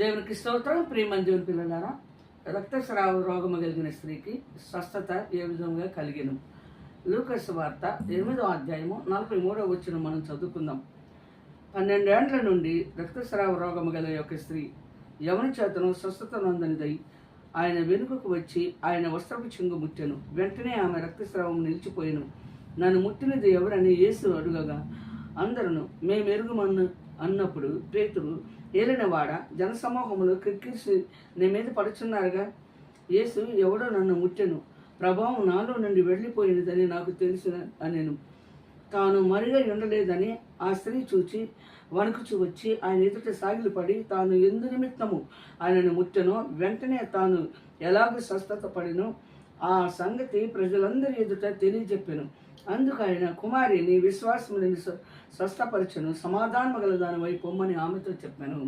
దేవునికి స్తోత్రం. ప్రియమైన దేవుని పిల్లలారా, రక్తస్రావ రోగము కలిగిన స్త్రీకి స్వస్థత ఏ విధంగా కలిగిన లూకాసు వార్త 8వ అధ్యాయము 43వ వచనం మనం చదువుకుందాం. 12 ఏండ్ల నుండి రక్తస్రావ రోగము గల యొక్క స్త్రీ ఎవరి చేతను స్వస్థత నొందనిదై ఆయన వెనుకకు వచ్చి ఆయన వస్త్రపు చెంగు ముట్టెను. వెంటనే ఆమె రక్తస్రావం నిలిచిపోయెను. నన్ను ముట్టినది ఎవరని యేసు అడుగగా అందరూ మేమెరుగుమన్ను అన్నప్పుడు పేతురు, ఏలినవాడ, జనసమూహములు క్రిక్కిరిసి నీ మీద పడుచున్నారుగా. యేసు, ఎవడో నన్ను ముట్టెను, ప్రభావం నాలో నుండి వెళ్ళిపోయినదని నాకు తెలిసిన అనెను. తాను మరిగా ఉండలేదని ఆ స్త్రీ చూచి వణుకుచు వచ్చి ఆయన ఎదుట సాగిలపడి తాను ఎందు నిమిత్తము ఆయనను ముట్టెనో వెంటనే తాను ఎలాగ స్వస్థత పడినో ఆ సంగతి ప్రజలందరి ఎదుట తెలియజెప్పెను. అందుకు ఆయన, కుమారి, నీ విశ్వాసము నిన్ను స్వస్థపరచును, సమాధానము గల దానివై పొమ్మని ఆమెతో చెప్పాను.